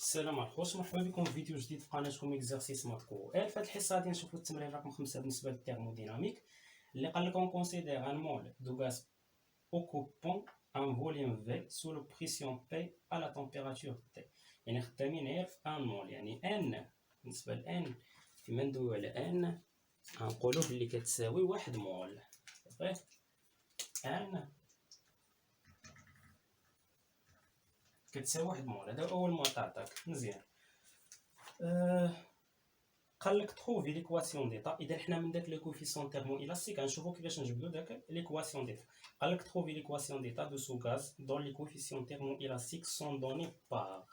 السلام عليكم، مرحبا بكم في فيديو جديد في قناتكم اكزرسيس ماتكو. في هذه الحصه غادي نشوفوا التمرين رقم 5 بالنسبه للثيرموديناميك اللي قال لكم كونسيدير ان مول دو غاز اوكوبون ان فوليوم في سو لو بريسيون بي على تمبيراتور تي. يعني خدامين غير في ان مول، يعني ان بالنسبه لان كيما ندويو على ان غنقولوا بلي كتساوي 1 مول. صافي ان كتساوي 1 مول، هذا اول معطى عطاك مزيان. قال لك تروفي ليكواسيون ديتا. اذا حنا من داك لي كوفيسيون تيرمو الاستيك غنشوفوا كيفاش نجبدوا داك ليكواسيون ديتا. قال لك تروفي ليكواسيون ديتا دو سو غاز دون لي كوفيسيون تيرمو الاستيك سون دوني بار.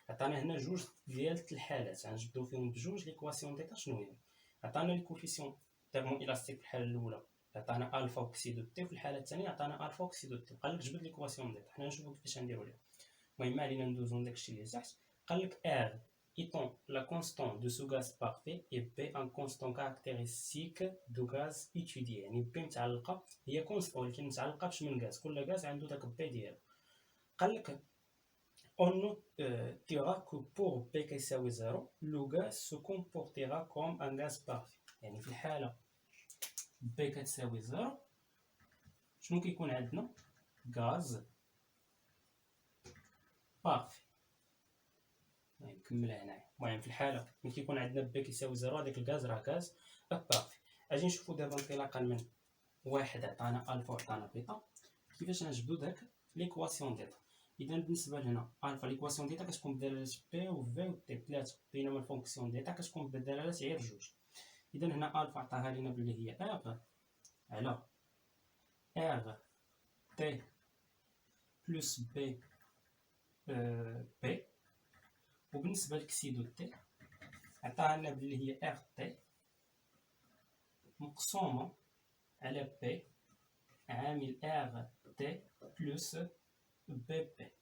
عطانا هنا جوج ديال الحالات غنجبدوا فيهم بجوج ليكواسيون ديتا. شنو هي؟ عطانا لي كوفيسيون تيرمو الاستيك في الحاله الاولى عطانا الفا اوكسيدو تي، وفي الحاله الثانيه عطانا الفا اوكسيدو تي. قال لك جبد ليكواسيون ديتا، حنا نشوفوا كيفاش غنديروا ليها. المهم ما علينا ندوزو داكشي اللي تحت. قال لك ار étant la constante de ce gaz parfait et B un constant caractéristique du gaz étudié. يعني B متعلقة هي constant ولكن متعلقة بش من غاز، كل غاز عنده داك B ديالو. قال لك on notera que pour B كيساوي 0 le gaz se comportera comme un gaz parfait. يعني في الحالة B كتساوي 0 شنو كيكون عندنا؟ غاز بارفي. نكملها هنايا. المهم في الحاله ملي كيكون عندنا بي كيساوي 0 هذاك الغاز راه غاز بارفي. اجي نشوفوا دابا انطلاقا من واحد عطانا الفا وعطانا بيتا كيفاش نجبدوا داك ليكواسيون ديتا. اذا بالنسبه لهنا الفا ليكواسيون ديتا كتكون بدلاله بي و في و تي 3، بينما الفونكسيون ديتا كتكون بدلاله غير جوج. اذا هنا الفا عطاها لينا بلي هي ار على ار تي بلس بي بي، وبالنسبه لكسيدو تي عطاها لنا بلي هي ار تي مقسومه على بي عامل ار تي بلس بي بي.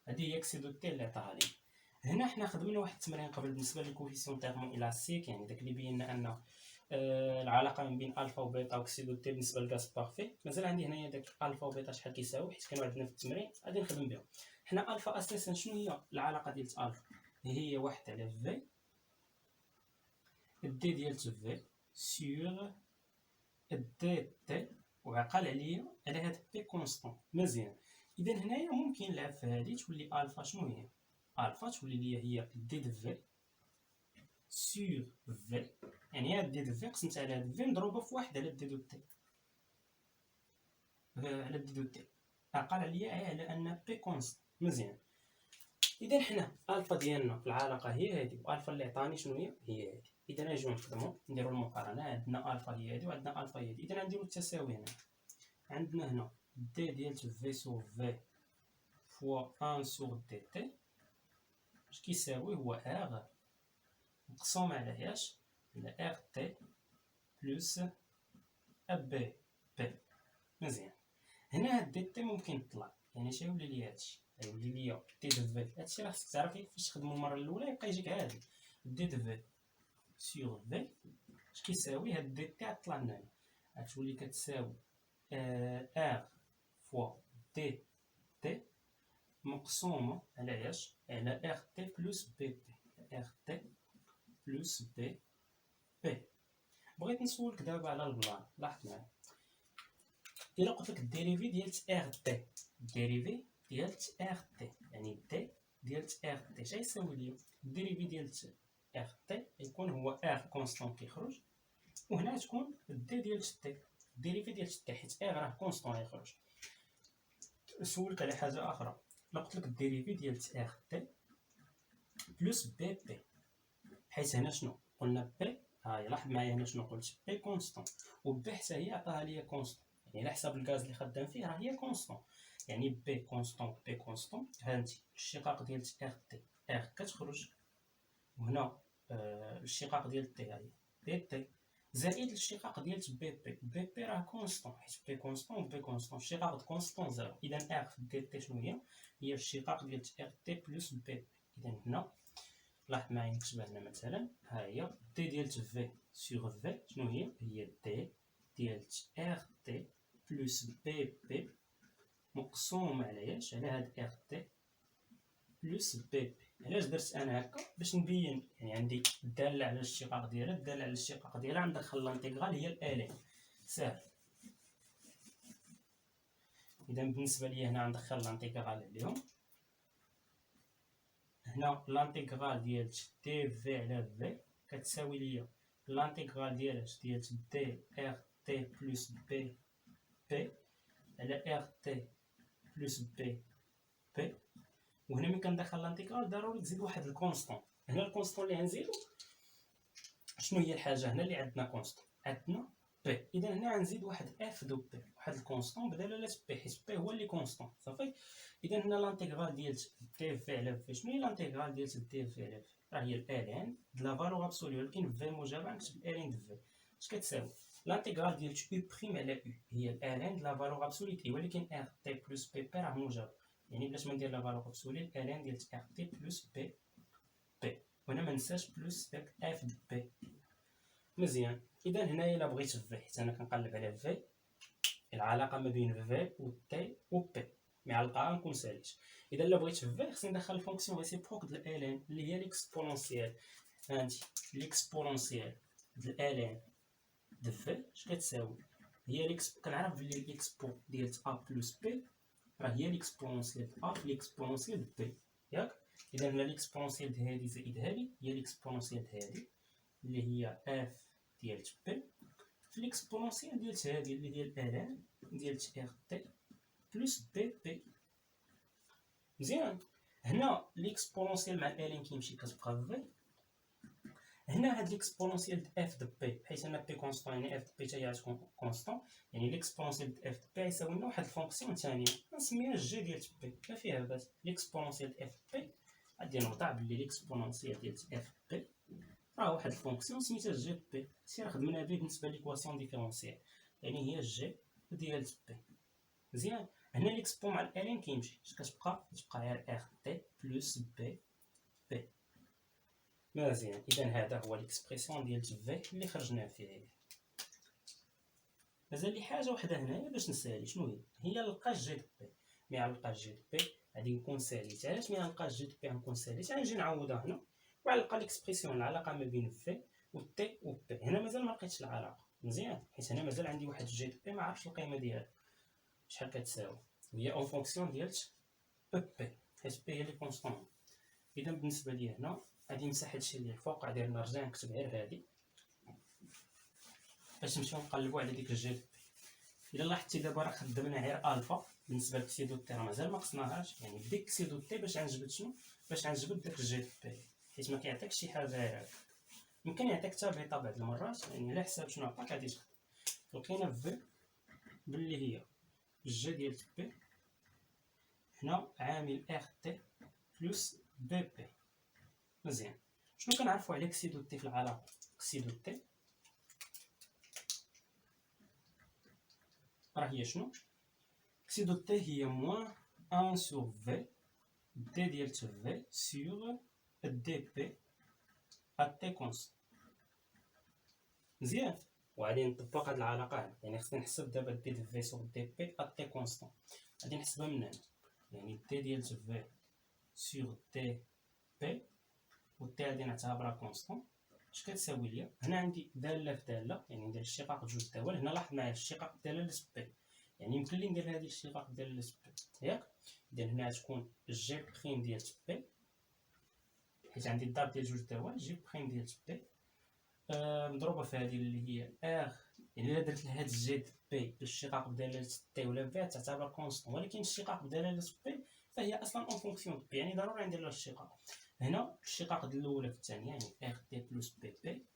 هذه هي كسيدو تي اللي عطاها لي. هنا حنا خدمنا واحد التمرين قبل بالنسبه للكوفيسيون تيرمو الاستيك، يعني داك اللي بينا ان العلاقه ما بين الفا وبيتا وكسيدو تي بالنسبه للغاز بارفي. مازال عندي هنايا داك الفا وبيتا شحال كيساوي حيت كانوا عندنا في التمرين غادي نخدم بهم. حنا الفا اساسا شنو هي العلاقه ديال الفا؟ هي 1 على في دي ديال في سور دي تي، وعقل عليا على هاد بي كونستون. مزيان. اذا هنايا ممكن نلعب في هادي تولي الفا شنو هي؟ الفا تولي ليا هي دي د في سور في، يعني هاد دي د في قسمت على هاد في مضروبه في 1 على دي دو تي، على دي دو تي عقل عليا على ان بي كونستون. مزيان. اذا حنا الفا ديالنا في العلاقه هي هادي، والفا اللي عطاني شنو هي هادي. اذا نجيو نخدمو نديرو المقارنه، عندنا الفا هي هادي وعندنا الفا هي هادي. اذا نديرو التساوي هنا، عندنا هنا دي ديال في سور في فوا 1 سور دي تي اش كيساوي هو ار مقسوم على اش؟ على ار تي بلس بي بي. مزيان. هنا هاد دي تي ممكن تطلع، يعني اش يولي ليا هادشي؟ غيولي ليا دي د في. هادشي راه خصك تعرف كيفاش تخدمو المره الاولى يبقى يجيك عادي. دي د في سور في اش كيساوي؟ هاد دي تي غتطلع لنا هنا غتولي كتساوي ار فوا دي تي مقسومه على اش؟ على ار تي بلس بي بي. ار تي بلس بي بي. بغيت نسولك دابا على البلان، لاحظ معايا. الا قلت لك الديريفي ديال ار تي، الديريفي ديال ار تي يعني دي ديال ار تي اش غيساوي ليا؟ الديريفي ديال ار تي يكون هو ار كونستون كيخرج، وهنا تكون دي ديال تي، الديريفي ديال تي حيت ار راه كونستون غيخرج. نسولك على حاجه اخرى، الا قلت لك الديريفي ديال ار تي بلس بي بي، حيت هنا شنو قلنا؟ بي هاي لاحظ معايا هنا شنو قلت؟ بي كونستون، وبي حتى هي عطاها ليا كونستون، يعني على حساب الغاز اللي خدام فيه راه هي كونستون. يعني بي كونستون بي كونستون، هانتي الاشتقاق ديال ار تي ار كتخرج، وهنا الاشتقاق ديال تي هي دي تي زائد الاشتقاق ديال بي بي. بي بي راه كونستون حيت بي كونستون و بي كونستون، الاشتقاق د كونستون زيرو. اذا ار في دي تي شنو هي؟ هي الاشتقاق ديال ار تي بلس بي بي. اذا هنا لاحظ معايا نكتبها هنا مثلا، ها هي دي ديال في سور في شنو هي؟ هي دي ديال ار تي بلس بي بي مقسوم على اش؟ على هاد ار تي بلس بي بي. علاش درت انا هكا؟ باش نبين يعني عندي الداله على الاشتقاق ديالها، الداله على الاشتقاق ديالها غندخل لانتيغرال هي الالين، ساهل. اذا بالنسبه لي هنا غندخل لانتيغرال عليهم. هنا لانتيغرال ديال دي في على في كتساوي ليا لانتيغرال ديال دي ار تي بلس بي بي على ار تي بلس بي بي. وهنا ملي كندخل لانتيغرال ضروري تزيد واحد الكونستون. هنا الكونستون اللي غنزيدو شنو هي الحاجه هنا اللي عندنا كونستون؟ عندنا بي. اذا هنا غنزيد واحد اف دو بي، واحد الكونستون بدلاله بي، حيت بي هو اللي كونستون صافي. اذا هنا لانتيغرال ديال دي في على في، شنو هي لانتيغرال ديال دي في على في؟ راه هي الالين د لا فالور ابسولي، ولكن في موجبه نكتب الالين د في. اش كتساوي؟ لانتيغرال ديال يو بريم على يو هي الالين د لا فالور ابسولي تي، ولكن ار تي بلس بي بي راه موجب، يعني بلاش ما ندير لا فالور ابسولي الالين ديال ار تي بلس بي بي. وهنا ما ننساش بلس داك اف د بي. مزيان. اذا هنايا الا بغيت في، حيت انا كنقلب على في، العلاقه ما بين في و تي و بي معلقه نكون ساليت. اذا الا بغيت في خصني ندخل الفونكسيون ريسيبروك د الالين اللي هي ليكسبونونسيال. هانتي ليكسبونونسيال د الالين د في اش كتساوي؟ هي كنعرف بلي الاكسبو ديال ا بلس بي راه هي ليكسبونونسيال د ا في ليكسبونونسيال د بي، ياك؟ اذا هنا ليكسبونونسيال د هادي زائد هادي هي ليكسبونونسيال د هادي اللي هي اف ديال بي في ليكسبونونسيال ديال هادي اللي هي الالين ديال ار تي بلس بي بي. مزيان. هنا ليكسبونونسيال مع الالين كيمشي كتبقى في. هنا هاد ليكسبونونسيال د اف د بي، حيت انا بي كونستون يعني اف د بي حتى هي غتكون كونستون، يعني ليكسبونونسيال د اف د بي يساوي لنا واحد الفونكسيون ثانيه غنسميها جي ديال بي، ما فيها باس. ليكسبونونسيال د اف بي غادي نوضع بلي ليكسبونونسيال ديال اف بي راه واحد الفونكسيون سميتها جي بي، سير خدمنا به بالنسبه ليكواسيون ديفيرونسيال، يعني هي جي ديال بي. مزيان. هنا ليكسبو مع الالين كيمشي، اش كتبقى؟ غير ار تي بلس بي بي. مزيان. اذا هذا هو ليكسبرسيون ديال في اللي خرجنا فيه. مازال لي حاجه وحده هنايا باش نسالي، شنو هي نلقى جي دو بي. مي نلقى جي دو بي غادي نكون ساليت. علاش مي نلقى جي دو بي غنكون ساليت؟ غنجي نعوضها هنا وغنلقى ليكسبرسيون العلاقه ما بين في و تي و بي. هنا مازال ما لقيتش العلاقه، مزيان، حيت هنا مازال عندي واحد جي دو بي ما عرفتش القيمه ديالها شحال كتساوي، وهي اون فونكسيون ديال بي، حيت بي هي لي كونستون. اذا بالنسبه لي هنا غادي نمسح هادشي اللي الفوق، غادي نرجع نكتب غير هادي باش نمشيو نقلبو على ديك الجي دو بي. الا لاحظتي دابا راه خدمنا غير الفا بالنسبه لكسيدو تي، راه مازال ما قصناهاش، يعني ديك كسيدو تي باش غنجبد شنو؟ باش غنجبد داك الجي دو بي، حيت ما كيعطيكش شي حاجه غير هكا. يمكن يعطيك حتى بيتا بعض المرات، يعني على حساب شنو عطاك غادي تخدم. لقينا في باللي هي الجي ديال بي هنا عامل ار تي بلس بي بي. مزيان. شنو كنعرفوا على كسيدو تي في العلاقه؟ كسيدو تي راه هي شنو؟ كسيدو تي هي موان 1 سور في دي ديال في سور دي بي ا تي كونست. مزيان. وغادي نطبق هاد العلاقه هنا، يعني خصني نحسب دابا دي د في سور دي بي ا تي كونستون، غادي نحسبها من هنا، يعني دي ديال في سور دي بي و تي غادي نعتبرها كونستون. اش كتساوي ليا؟ هنا عندي داله في داله، يعني ندير الشقاق جوج دوال. هنا لاحظ معايا الشقاق داله بي، يعني يمكن لي ندير هذه الشقاق داله بي، ياك؟ اذا هنا غتكون جي بريم ديال بي، حيت عندي الضرب ديال جوج دوال، جي بريم ديال بي مضروبه في هذه اللي هي ار. يعني الا درت لهاد الجي بي بالشقاق بدلاله تي ولا في تعتبر كونستون، ولكن الشقاق بدلاله بي فهي اصلا اون فونكسيون بي، يعني ضروري ندير لها الشقاق. هنا الشقاق ديال الاولى في الثانيه يعني ار تي بلس بي بي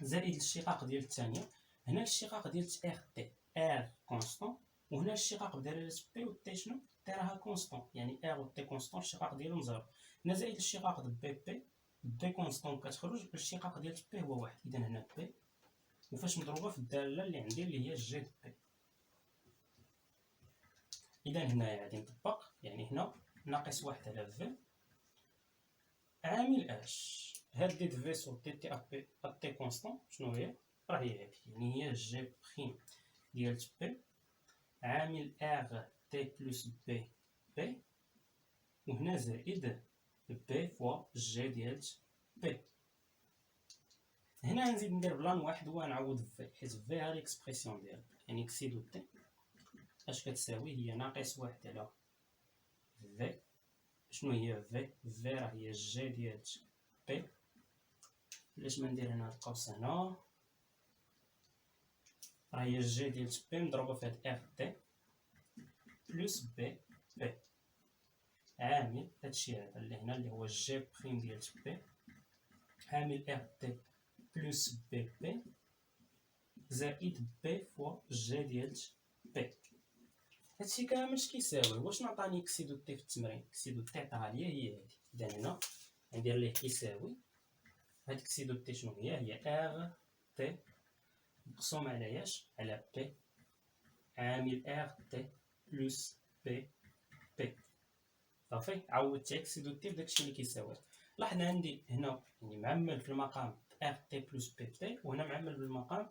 زائد الشقاق ديال الثانيه. هنا الشقاق ديال ار تي ار كونستون، وهنا الشقاق بدلاله بي و تي شنو؟ تي راها كونستون، يعني ار و تي كونستون الشقاق ديالهم زيرو. هنا زائد الشقاق د بي بي، بي كونستون كتخرج، الشقاق ديال بي هو واحد. اذا هنا بي وفاش مضروبه في الداله اللي عندي اللي هي جي بي. اذا هنايا غادي نطبق، يعني هنا ناقص واحد على في عامل اش هاد دي في سور دي تي ابي تي كونستون شنو هي؟ راه هي هادي، يعني هي جي بريم ديال بي عامل ار تي بلس بي بي وهنا زائد بي فوا جي ديال بي. هنا نزيد ندير بلان واحد هو نعوض في، حيت في ها ليكسبرسيون ديال يعني اكسي دو تي اش كتساوي هي ناقص واحد على في. شنو هي في؟ في راه هي جي ديال بي. علاش ما ندير هنا القوس هنا؟ راه هي جي ديال بي مضروبه في هاد ار تي بلس بي بي عامل هادشي هذا اللي هنا اللي هو جي بريم ديال بي عامل ار تي بلس بي بي زائد بي فوا جي ديال بي. هادشي كامل اش كيساوي؟ واش نعطاني اكسي دو تي في التمرين؟ اكسي دو تي عطاها ليا هي هادي. اذا هنا ندير ليه يساوي هاد اكسي دو تي شنو هي ار تي مقسوم على ياش على بي عامل ار تي بلس بي بي. صافي عوضت اكسي دو تي بداكشي اللي كيساوي. لاحظ عندي هنا يعني معمل في المقام ار تي بلس بي بي وهنا معمل بالمقام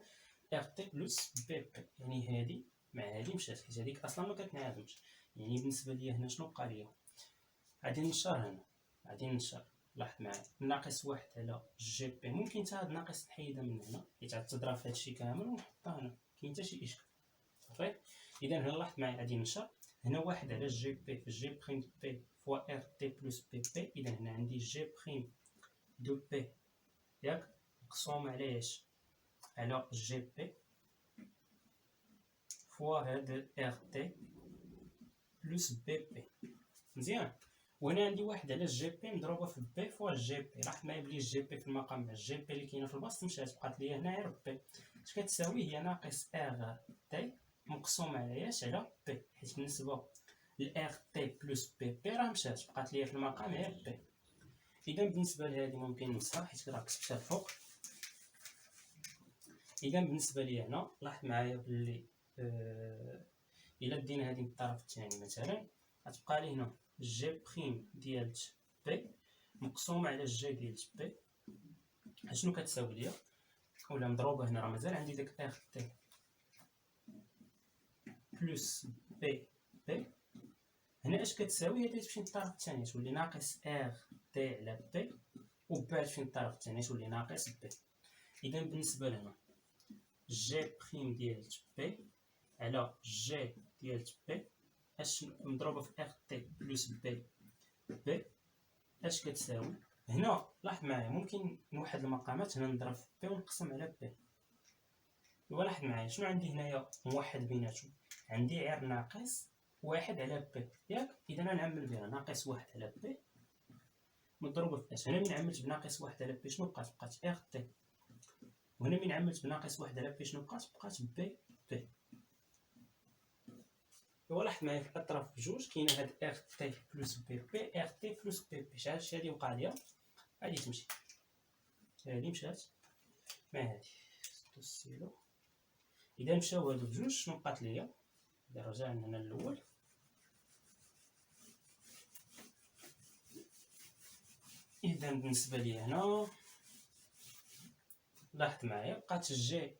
ار تي بلس بي بي. يعني هادي مع هادي مشات حيت هاديك اصلا ما كتنعادمش. يعني بالنسبه ليا هنا شنو بقى ليا؟ غادي نشر هنا، غادي نشر. لاحظ معايا ناقص واحد على جي بي. ممكن حتى هاد ناقص نحيدها من هنا حيت غتضرب في هادشي كامل ونحطها هنا، كاين حتى شي اشكال. صافي اذا هنا لاحظ معايا غادي نشر هنا واحد على جي بي في جي بريم بي فوا ار تي بلس بي بي. اذا هنا عندي جي بريم دو بي ياك مقسوم على اش على جي بي فوا هاد ار تي بلس بي بي. مزيان. وهنا عندي واحد على جي بي مضروبه في بي فوا جي بي. لاحظ معايا بلي جي بي في المقام مع جي بي اللي كاينه في البسط مشات بقات ليا هنا غير بي. اش كتساوي؟ هي ناقص ار تي مقسوم على ياش على بي، حيت بالنسبه ل ار تي بلس بي بي راه مشات بقات ليا في المقام غير بي. اذا بالنسبه لهذه ممكن ننساها حيت راه كتبتها الفوق. اذا بالنسبه لي هنا لاحظ معايا بلي الا دينا هذه من الطرف الثاني مثلا غتبقى لي هنا جي بريم ديال بي مقسوم على جي ديال بي. شنو كتساوي ليا؟ ولا مضروبه هنا راه مازال عندي داك ار تي بلس بي بي. هنا اش كتساوي؟ هادي تمشي للطرف الثاني تولي ناقص ار تي على بي وبي تمشي للطرف الثاني تولي ناقص بي. اذا بالنسبه لهنا جي بريم ديال بي على جي ديال بي اش مضروبه في ار تي بلس بي بي اش كتساوي؟ هنا لاحظ معايا ممكن نوحد المقامات هنا نضرب في بي ونقسم على بي. ولاحظ معايا شنو عندي هنايا موحد بيناتهم؟ عندي غير ناقص واحد على بي ياك. اذا نعمل بها ناقص واحد على بي مضروبه في اش. هنا من عملت بناقص واحد على بي شنو بقات؟ بقات ار تي. وهنا من عملت بناقص واحد على بي شنو بقات؟ بقات بي بي. ولاحظ معايا في الاطراف بجوج كاينه هاد ار تي بلس بي بي ار تي بلس بي بي. شحال هادي وقع ليا؟ غادي تمشي هادي مشات مع هادي السيلو. اذا مشاو هادو بجوج شنو بقات ليا؟ اذا رجعنا هنا الاول اذا بالنسبه لي هنا لاحظ معايا بقات جي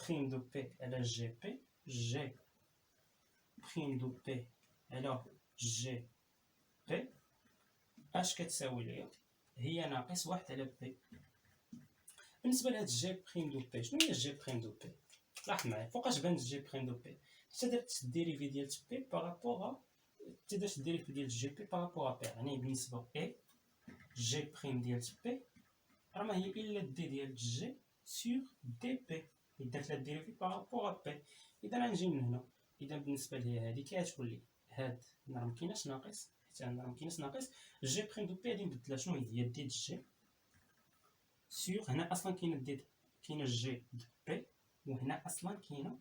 بريم دو بي على جي بي جي بريم دو بي على جي بي اش كتساوي ليا؟ هي ناقص واحد على بي. بالنسبه لهاد جي بريم دو بي شنو هي جي بريم دو بي؟ لاحظ معايا فوقاش بانت جي بريم دو بي؟ حتى درت الديريفي ديال بي بارابور حتى درت الديريفي ديال جي بي بارابور بي. يعني بالنسبه اي جي بريم ديال بي راه ما هي الا دي ديال جي سور دي بي. درت لها الديريفي بارابور بي. اذا غنجي من هنا اذا بالنسبه لهي هذه كتولي هاد هنا راه مكايناش ناقص حيت عندنا راه مكايناش ناقص. جي بريم دو بي غادي نبدلها شنو هي؟ دي د جي سور هنا اصلا كاينه دي كاينه جي د بي وهنا اصلا كاينه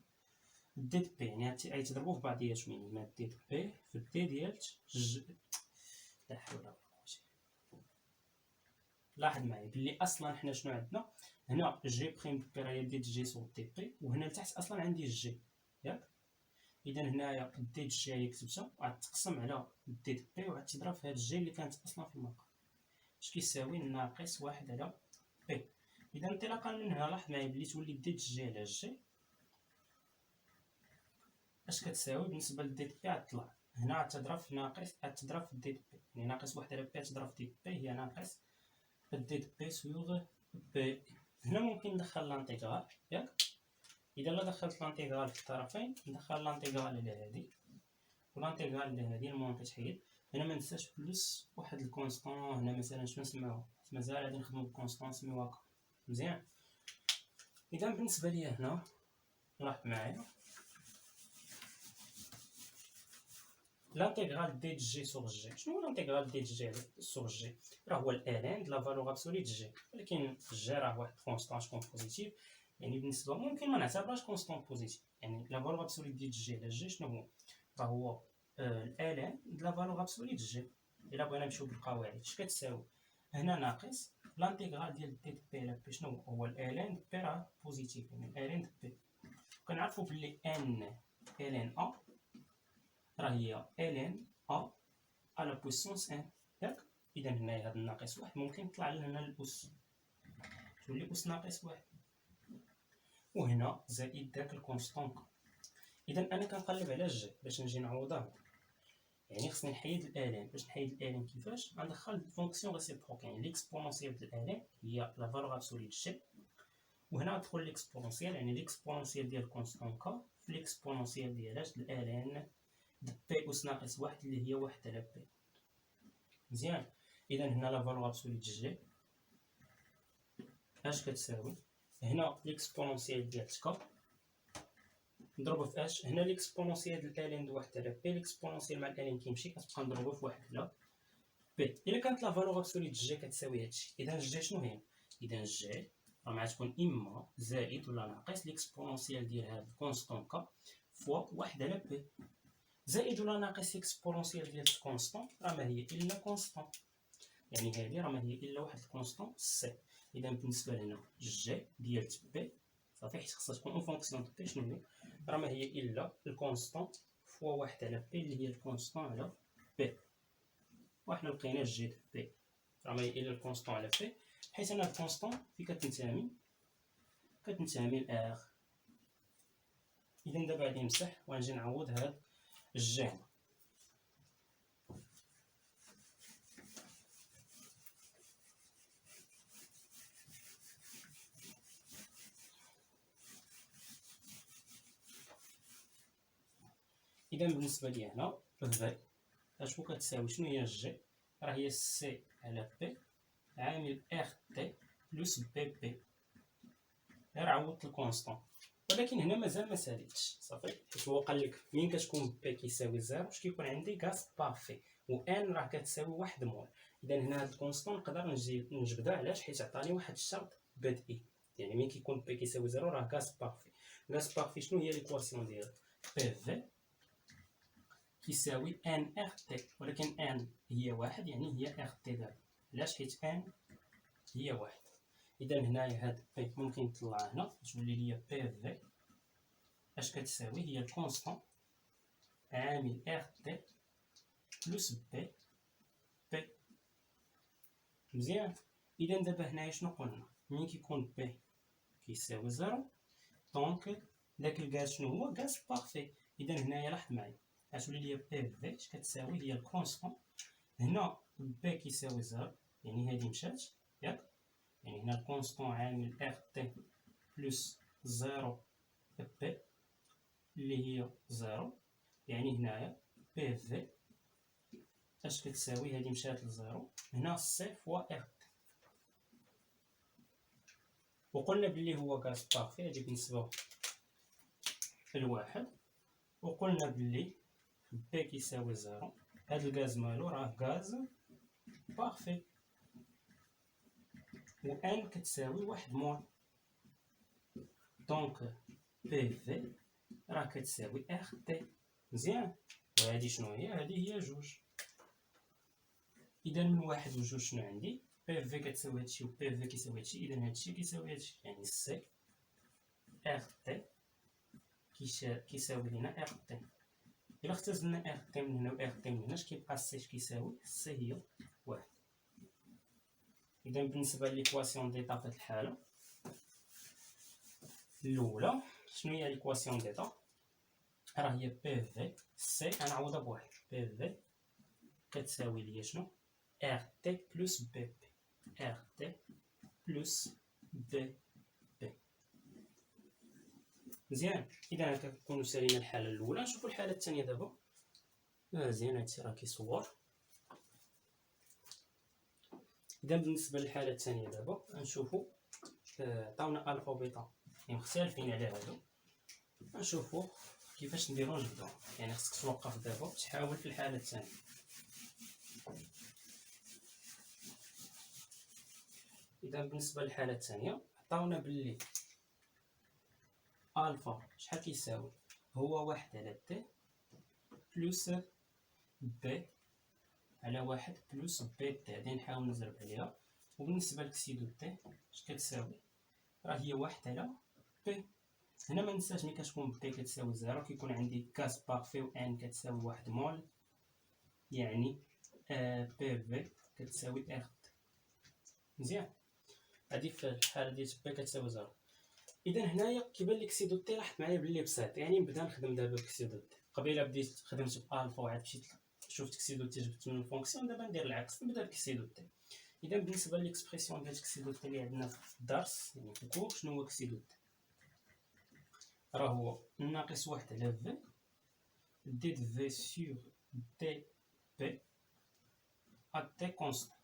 دي د بي. يعني غيتضربوا في بعضياتهم. يعني هنا دي د بي في دي ديال ج. لا حول ولا قوه. لاحظ معايا بلي اصلا حنا شنو عندنا هنا جي بريم دو بي راه هي دي د جي سور دي بي وهنا لتحت اصلا عندي جي ياك. اذا هنايا دي د جي هي كتبتها وغتقسم على دي د بي وغتضرب في هاد الجي اللي كانت اصلا في المقام. اش كيساوي؟ ناقص واحد على بي. اذا انطلاقا من هنا لاحظ معايا بلي تولي دي د جي على جي اش كتساوي؟ بالنسبه لدي د بي غتطلع هنا غتضرب في ناقص، غتضرب في دي بي، يعني ناقص واحد على بي تضرب في دي بي هي ناقص دي بي سوغ بي. هنا ممكن ندخل لانتيغرال ياك. اذا لا دخلت لانتيغرال في الطرفين ندخل لانتيغرال لهادي والانتيغرال لهادي المهم كتحيد. هنا ما ننساش بلس واحد الكونستون، هنا مثلا شنو نسميوه، مازال غادي نخدمو بالكونستون نسميوها ك. مزيان. اذا بالنسبه ليا هنا لاحظ معايا لانتيغرال دي جي سور جي. شنو هو لانتيغرال دي جي سور جي؟ راه هو الان د لا فالور ابسولي د جي، ولكن جي راه واحد كونستون شكون بوزيتيف، يعني بالنسبه ممكن ما نعتبرهاش كونستون بوزيتيف. يعني لا فالور ابسولي ديال جي على جي شنو هو؟ راه هو الان د لا فالور ابسولي د جي. الا بغينا نمشيو بالقواعد اش كتساوي؟ هنا ناقص لانتيغرال ديال دي بي على بي شنو هو الان د بي راه بوزيتيف، يعني الان د بي. كنعرفوا بلي ان الان ا راه هي ln a على بويسونس ان ياك. اذا هنايا هاد الناقص واحد ممكن يطلع لنا الاس، تولي اس ناقص واحد، وهنا زائد داك الكونستون. اذا انا كنقلب على جي باش نجي نعوضها، يعني خصني نحيد الالين. باش نحيد الالين كيفاش؟ غندخل الفونكسيون ريسيبروك، يعني ليكسبونونسيال ديال الالين هي لا فالور ابسولي د جي، وهنا غتدخل ليكسبونونسيال، يعني ليكسبونونسيال ديال كونستون ك في ليكسبونونسيال ديال اش الالين د بي اس ناقص واحد اللي هي واحد على بي. مزيان. اذا هنا لا فالور ابسولي د جي اش كتساوي؟ هنا ليكسبونونسيال ديال تكا نضربو في اش؟ هنا ليكسبونونسيال ديال الين د واحد على بي، ليكسبونونسيال مع الين كيمشي كتبقى نضربو في واحد على بي. الا كانت لا فالور ابسولي د جي كتساوي هادشي، اذا جي شنو هي؟ اذا جي راه غتكون اما زائد ولا ناقص ليكسبونونسيال ديال هاد الكونستون كا فوا واحد على بي. زائد ولا ناقص اكسبونونسيال ديال الكونستون راه ما هي الا كونستون، يعني هذه راه ما هي الا واحد الكونستون سي. اذا بالنسبه لنا جي ديال بي صافي، حيت خصها تكون اون فونكسيون دو بي شنو هي؟ راه ما هي الا الكونستون فوا واحد على بي اللي هي الكونستون على بي، وحنا لقينا جي دو بي راه ما هي الا الكونستون على بي، حيت انا الكونستون في كتنتمي لاخ. اذا دابا غادي نمسح وغنجي نعوض هاد الجي هنا. اذا بالنسبه لي هنا في اشنو كتساوي؟ شنو هي الجي؟ راه هي سي على بي عامل ار تي بلس بي بي. غير عوضت الكونستون، ولكن هنا مازال ما ساليتش صافي، حيت هو قال لك مين كتكون بي كيساوي زيرو اش كيكون عندي غاز بارفي، و ان راه كتساوي واحد مول. اذا هنا هاد الكونستون نقدر نجي نجبدها، علاش؟ حيت عطاني واحد الشرط بدئي، يعني مين كيكون بي كيساوي زيرو راه غاز بارفي. غاز بارفي شنو هي ليكواسيون ديال بي في كيساوي ان ار تي، ولكن ان هي واحد يعني هي ار تي دابا، علاش؟ حيت ان هي واحد. اذا هنايا هاد بي ممكن تطلع هنا تولي ليا بي في اش كتساوي؟ هي الكونستون عامل ار تي بلس بي بي. مزيان. اذا دابا هنايا شنو قلنا؟ ملي كيكون بي كيساوي زيرو دونك داك الغاز شنو هو؟ غاز بارفي. اذا هنايا لاحظ معايا غتولي ليا بي في اش كتساوي؟ هي الكونستون هنا بي كيساوي زيرو، يعني هادي مشات ياك، يعني هنا الكونستون عامل ار تي بلس زيرو بي اللي هي زيرو، يعني هنايا بي في اش كتساوي؟ هادي مشات لزيرو، هنا سي فوا ار تي. وقلنا بلي هو غاز بارفي، هادي بالنسبه لواحد، وقلنا بلي بي كيساوي زيرو، هاد الغاز مالو راه غاز بارفي، و ان كتساوي واحد مول، دونك بي في راه كتساوي ار تي. مزيان. وهادي شنو هي؟ هادي هي جوج. اذا من واحد وجوج شنو عندي؟ بي في كتساوي هادشي و بي في كيساوي هادشي، اذا هادشي كيساوي هادشي، يعني سي ار تي كيساوي لينا ار تي. الا اختزلنا ار تي من هنا و ار تي من هنا اش كيبقى؟ سي اش كيساوي؟ سي هي واحد. اذا بالنسبه ليكواسيون ديتا في هاد الحاله الاولى شنو هي ليكواسيون ديتا؟ راه هي بي في سي غنعوضها بواحد بي في كتساوي ليا شنو ار تي بلس بي بي ار تي بلس بي بي. مزيان. اذا هكا كنكونوا سالينا الحاله الاولى. نشوفوا الحاله الثانيه دابا. مزيان هادشي راه كيصور. اذا بالنسبه للحاله الثانيه دابا غنشوفوا عطاونا الفا وبيتا يعني مختلفين على هادو. غنشوفوا كيفاش نديرو نجبدو. يعني خصك توقف دابا تحاول في الحاله الثانيه. اذا بالنسبه للحاله الثانيه عطاونا باللي الفا شحال كيساوي هو واحد على تي بلس بي على واحد بلس بي تي. غادي نحاول نضرب عليها. وبالنسبه لكسيدو تي اش كتساوي راه هي واحد على بي. هنا ما ننساش ملي كتكون بي كتساوي زيرو كيكون عندي كاس بارفي و ان كتساوي واحد مول. يعني بي في كتساوي ار تي. مزيان. هادي في الحاله ديال بي كتساوي زيرو. اذا هنايا كيبان لك سيدو تي لاحظت معايا بلي بسيط. يعني نبدا نخدم دابا بكسيدو تي. قبيله بديت خدمت بالفا وعاد مشيت شفت كسيدو تي جبت من الفونكسيون. دابا ندير العكس نبدا بكسيدو تي. اذا بالنسبه ليكسبرسيون ديال كسيدو تي اللي عندنا في الدرس يعني في الكور شنو هو كسيدو تي راه هو ناقص واحد على في دي د في سور دي بي ا تي كونستون.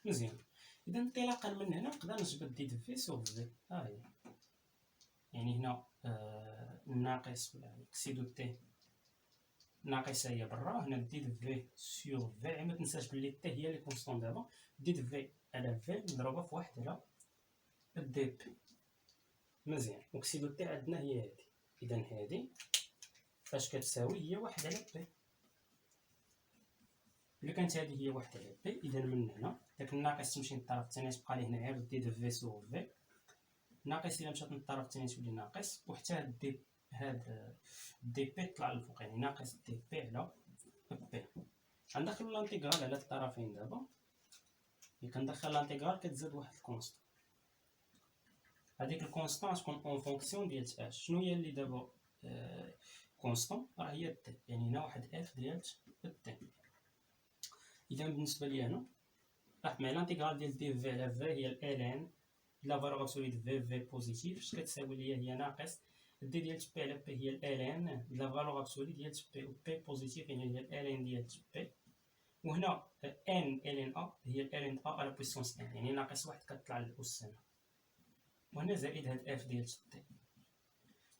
مزيان. اذا انطلاقا من هنا نقدر نجبد دي د في سور في. ها هي يعني هنا ناقص ولا كسيدو تي ناقصه هي برا. هنا دي د في سور في. ما تنساش بلي تي هي لي كونستون. دابا دي د في على في نضربها في واحد على دي بي. مزيان. وكسيدو تي عندنا هي هادي. اذا هادي فاش كتساوي هي واحد على بي. الا كانت هذه هي واحد على بي اذا من هنا داك الناقص تمشي للطرف الثاني تبقى لي هنا غير دي د في سور في. ناقص الا مشات للطرف الثاني تولي ناقص. وحتى هاد دي بي طلع للفوق يعني ناقص دي بي على بي. غندخلو لانتيغرال على الطرفين. دابا ملي كندخل لانتيغرال كتزاد واحد الكونستون. هذيك الكونستون غتكون اون فونكسيون ديال اش. شنو هي اللي دابا كونستون راه هي تي. يعني هنا واحد اف ديال تي. اذا بالنسبه لي هنا راح مع لانتيغرال ديال دي في على في هي ال ان لا فالور ابسوليت في بوزيتيف اش كتساوي ليا هي ناقص دي ديال بي على بي هي ال ان لا فالور ابسوليت ديال بي و بي بوزيتيف يعني هي ال ان ديال بي. وهنا ان ال ان ا هي ال ان ا على بويسونس ان يعني ناقص واحد كتطلع للأس هنا. وهنا زائد هاد اف ديال تي.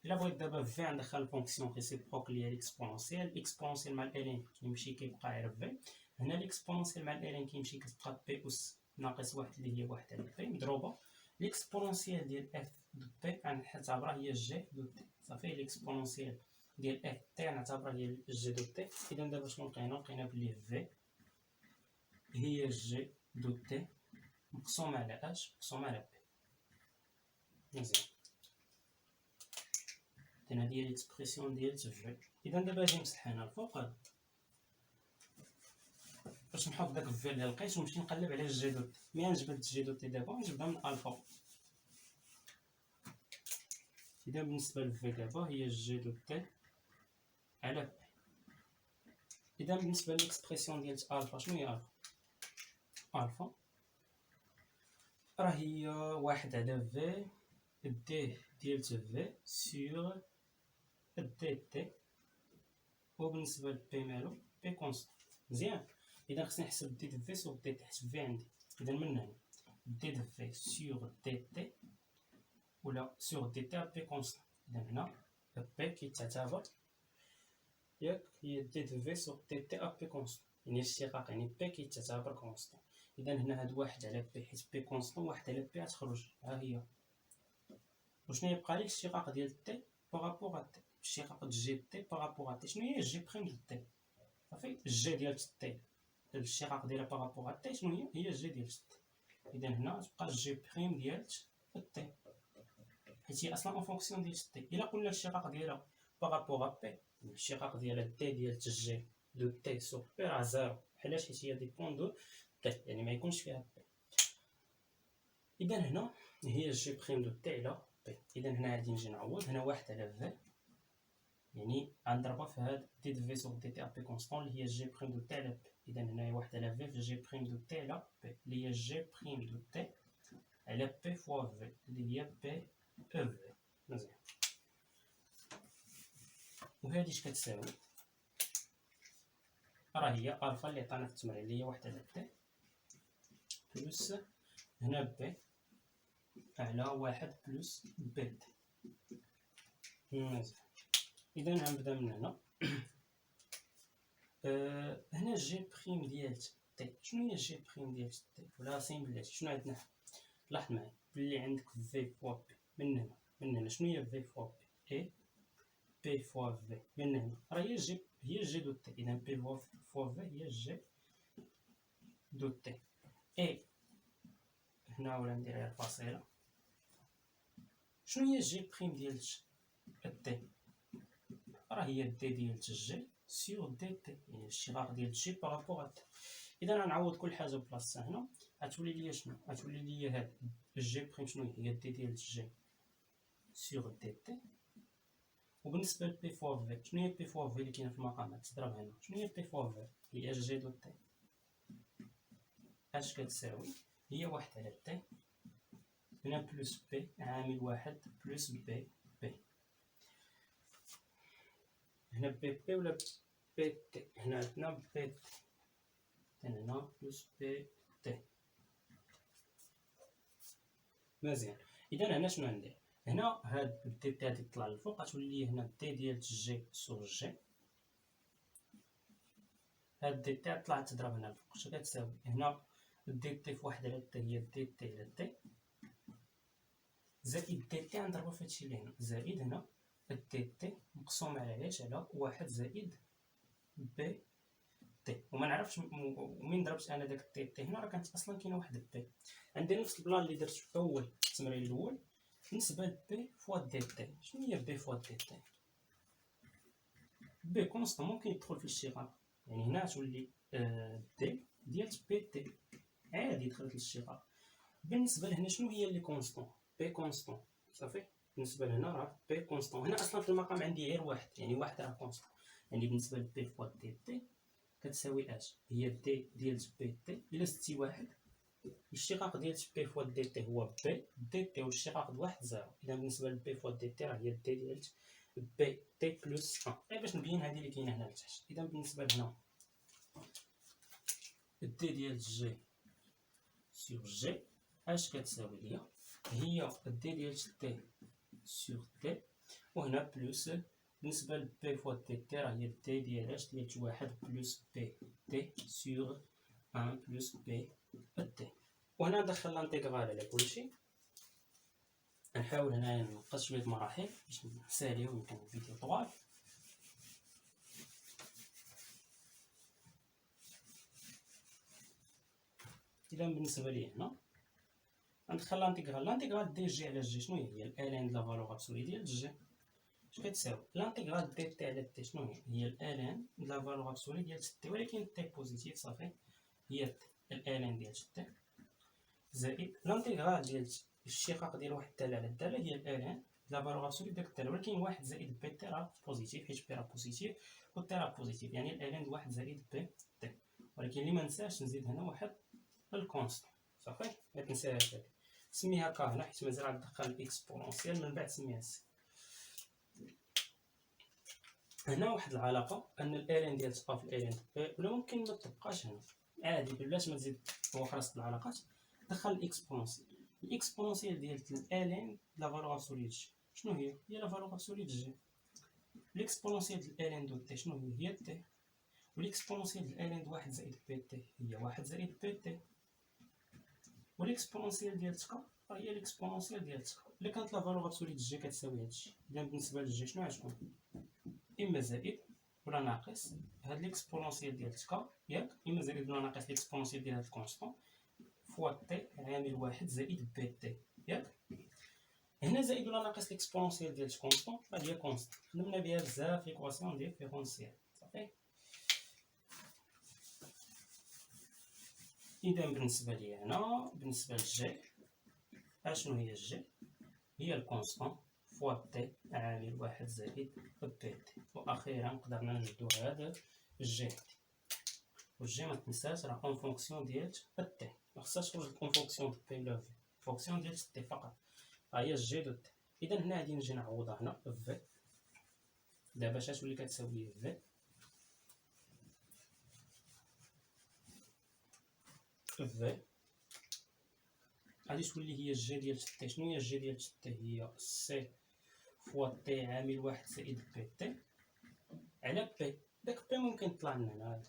الا بغيت دابا في ندخل الفونكسيون ريسيبروك اللي هي ليكسبونسيال. الاكسبونسيال مع ال ان كيمشي كيبقى غير في. هنا ليكسبونسيال مع ال ان كيمشي كتبقى بي اس ناقص واحد اللي هي واحد على بي مضروبه ليكسبونسيال ديال اف دو بي غنعتبرها هي جي دو تي. صافي ليكسبونسيال ديال اف تي غنعتبرها هي جي دو تي. اذا دابا شنو لقينا بلي في هي جي دو تي مقسومه على اش مقسومه على بي. مزيان. اذا هذه هي ليكسبرسيون ديال في. اذا دابا اجي نمسح هنا الفوق باش نحط داك في اللي لقيت ونمشي نقلب على الجي دو تي. ملي نجبد الجي دو تي دابا نجبدها من الفا. اذا بالنسبه لفي دابا هي جي دو تي على بي. اذا بالنسبه ليكسبرسيون ديال الفا شنو هي الفا؟ الفا راه هي واحد على في دي ديال في سور دي تي. وبالنسبه لبي مالو بي كونستون. مزيان. اذا خصني نحسب دي د في سور دي تي حيت في عندي. اذا من هنا دي د في سور دي تي ولا سور دي تي بي كونستون. اذا هنا بي كيتعتبر ياك هي دي د في سور دي تي بي كونستون يعني الاشتقاق يعني بي كيتعتبر كونستون. اذا هنا هاد واحد على بي حيت بي كونستون واحد على بي غتخرج ها هي. وشنو يبقى لي الاشتقاق ديال تي بارابور تي. الاشتقاق جي تي بارابور تي شنو هي جي بريم د تي. صافي الجي ديال تي الاشتقاق ديالها بارابور تي شنو هي الجي ديال تي. اذا هنا تبقى جي بريم ديال تي حيت هي اصلا اون فونكسيون ديال تي. الا قلنا الاشتقاق ديالها بارابور بي الاشتقاق ديال تي ديال جي دو تي سور بي راه زيرو. علاش؟ حيت هي ديبون دو تي يعني ما يكونش فيها بي. اذا هنا هي جي بريم دو تي على بي. اذا هنا غادي نجي نعوض هنا واحد على في يعني غنضربها في هاد دي دو في سور دي تي بي كونستون اللي هي جي بريم دو تي على بي. اذا هنايا واحد على في جي بريم دو تي على بي اللي هي جي بريم دو تي على بي فوا في اللي هي بي او في. مزيان. وهادي اش كتساوي؟ راه هي الفا اللي عطانا في التمرين اللي هي واحد على تي بلس هنا بي على واحد بلس بي تي. مزيان. اذا غنبدا من هنا. هنا جي بريم ديال تي. شنو هي جي بريم ديال تي؟ ولا سين بلاتي شنو عندنا؟ لاحظ معايا بلي عندك في فوا بي من هنا شنو هي في فوا بي؟ اي بي فوا في من هنا راه هي جي دو تي. اذا بي فوا في هي جي دو تي. اي هنا ولا ندير غير فاصله. شنو هي جي بريم ديال تي؟ راه هي دي ديال جي سيغ دي تي، يعني الاشتقاق ديال جي بارابور تي. اذا غنعوض كل حاجه بلاصتها هنا غتولي ليا شنو؟ غتولي ليا هاد جي بريم شنو هي دي ديال جي سيغ دي تي. وبالنسبه لبي فوا في شنو هي بي فوا في اللي كاينه في المقامات؟ تضرب هنا. شنو هي بي فوا في؟ هي جي دو تي. اش كتساوي؟ هي واحد على تي هنا بلس بي عامل واحد بلس بي هنا بي ولا بي تي؟ هنا عندنا بي تي هنا بلس بي تي. مزيان. اذا هنا شنو ندير؟ هنا هاد الدي تي غادي تطلع للفوق غتولي لي هنا دي ديال جي سور جي. هاد دي تي طلع تضرب هنا الفوق اش كتساوي؟ هنا دي تي في واحد على تي هي دي تي على تي زائد دي تي غنضربو في هادشي اللي هنا زائد هنا دي تي مقسوم على اش؟ على واحد زائد بي تي. وما نعرفش ومين ضربت انا داك دي تي هنا راه كانت اصلا كاينه واحد بي. عندي نفس البلان اللي درت في اول التمرين الاول بالنسبه لبي فوا دي تي. شنو هي بي فوا دي تي؟ بي كونستون ممكن يدخل في الاشتقاق، يعني هنا تولي دي ديال بي تي عادي دخلت للاشتقاق. بالنسبه لهنا شنو هي اللي كونستون؟ بي كونستون صافي. بالنسبه لهنا راه بي كونستون. هنا اصلا في المقام عندي غير واحد، يعني واحد راه كونستون. يعني بالنسبه لبي فوا دي تي كتساوي اش؟ هي دي ديال بي تي. الا زدتي واحد الاشتقاق ديال بي فوا دي تي هو بي دي تي والاشتقاق د واحد زيرو. اذا بالنسبه لبي فوا دي تي راه هي دي ديال بي تي بلس 1. غير باش نبين هذه اللي كاينه هنا لتحت. اذا بالنسبه لهنا دي ديال جي سور جي اش كتساوي ليا؟ هي دي ديال تي سور تي وهنا بلس بالنسبه لبي فوا دي تي راه هي دي ديال اش؟ ديال واحد بلس بي تي سور 1 بلس بي تي. وهنا ندخل لانتيغرال على كلشي. نحاول هنايا نقص شويه المراحل باش نساليو يمكن الفيديو طوال. اذا بالنسبه لي هنا غندخل لانتيغرال دي جي على جي. شنو هي الالين د لا فالور ابسولي ديال جي؟ اش كتساوي؟ لانتيغرال دي تي على تي شنو هي الالين د لا فالور ابسولي ديال تي، ولكن تي بوزيتيف صافي هي الالين ديال تي زائد لانتيغرال ديال الاشتقاق ديال واحد الداله على الداله هي الالين لا فالور ابسولي ديك الداله، ولكن واحد زائد بي تي راه بوزيتيف حيت بي راه بوزيتيف و تي راه بوزيتيف، يعني الالين د واحد زائد بي تي. ولكن اللي ما نساش نزيد هنا واحد الكونستون صافي. ما تنساهاش هادي. سميها ك هنا حيت مازال غندخل الاكسبونونسيال من بعد سميها سي. هنا واحد العلاقه ان الالين ديال ا في الالين بي ولا ممكن ما تبقاش هنا عادي بلاش ما تزيد هو خلاص العلاقات. دخل الاكسبونونسيال ديال الالين لا فالور ابسولي جي. شنو هي لا فالور ابسولي جي. الاكسبونونسيال ديال الالين دو تي شنو هي تي. والاكسبونونسيال ديال الالين د واحد زائد بي تي هي واحد زائد بي تي. والاكسبونونسيال ديال تكا هي الاكسبونونسيال ديال تكا. الا كانت لا فالور ابسولي جي كتساوي هادشي، اذا بالنسبه لجي شنو غتكون؟ اما زائد ولا ناقص هاد ليكسبونونسيال ديال تكا ياك، اما زائد ولا ناقص ليكسبونونسيال ديال هاد الكونستون فوا تي عامل واحد زائد بي تي ياك. هنا زائد ولا ناقص ليكسبونونسيال ديال كونستون هادي هي كونستون خدمنا بها بزاف في ليكواسيون ديفيرونسيال صافي. اذا بالنسبه لي هنا بالنسبه للجي اشنو هي الجي؟ هي الكونستون فوا تي عامل 1 زائد بي تي. واخيرا قدرنا نجدو هذا الجي هادي، والجي ما تنساش راه اون فونكسيون ديال تي، ما خصهاش تخرج اون فونكسيون دو بي ولا في، فونكسيون ديال تي فقط، ها هي الجي دو تي. اذا هنا غادي نجي نعوضها هنا في، دابا اش غتولي كتساوي في غادي تولي هي الجي ديال تي. شنو هي الجي ديال تي؟ هي سي فوا تي عامل 1 زائد بي تي على بي. داك بي ممكن يطلع لنا هنا،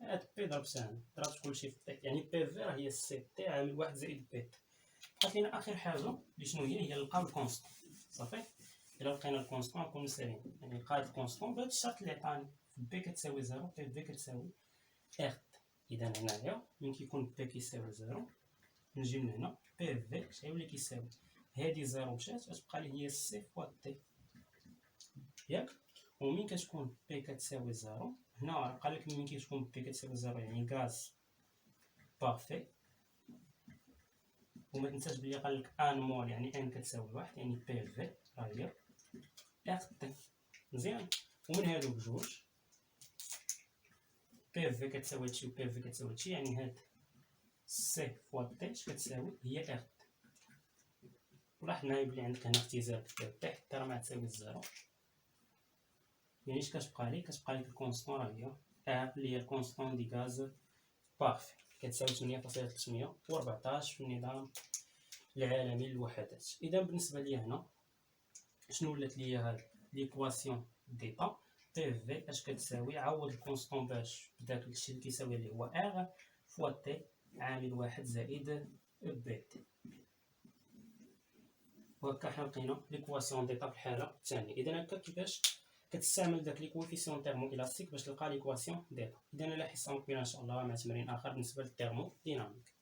هاد بي ضرب سهم ضربت كلشي في تي، يعني بي في راه هي سي تي عامل 1 زائد بي تي. بقات لينا اخر حاجه اللي شنو هي نلقاو الكونستون. صافي، الا لقينا الكونستون نكونو ساهلين، يعني نلقى هاد الكونستون بهاد الشرط اللي عطاني بي كتساوي 0 بي في كتساوي ار. اذا هنايا ملي كيكون بي كيساوي 0 نجي من هنا بي في اش غيولي كيساوي، هادي 0 مشات غتبقى لي هي سي فوا تي ياك. ومين كتكون بي كتساوي 0 هنا راه قالك ملي كتكون بي كتساوي 0 يعني غاز بارفي. وما تنساش بلي قالك ان مول يعني ان كتساوي 1 يعني بي في ها هي ار تي. مزيان، ومن هادو بجوج بي في كتساوي هادشي و بي في كتساوي هادشي، يعني هاد سي فوا تي اش كتساوي هي ار تي. ولاحظ معايا بلي عندك هنا اختزال في تي حتى راه ما تساوي الزيرو، يعني اش كتبقى لي؟ كتبقى لك الكونستون راه هي ار اللي هي الكونستون دي غاز بارفي كتساوي 8.314 في النظام العالمي للوحدات. اذا بالنسبه لي هنا شنو ولات ليا هاد ليكواسيون ديتا بي في اش كتساوي؟ عوض الكونستون باش بداك الشيء اللي كيساوي اللي هو ار فوا تي عامل 1 زائد بي تي. وهكا حنا لقينا ليكواسيون ديتا في الحاله الثانيه. اذا هكا كيفاش كتستعمل داك لي كوفيسيون تيرمو الاستيك باش تلقى ليكواسيون ديتا. اذا الى حصه مقبله ان شاء الله مع تمرين اخر بالنسبه للتيرمو ديناميك.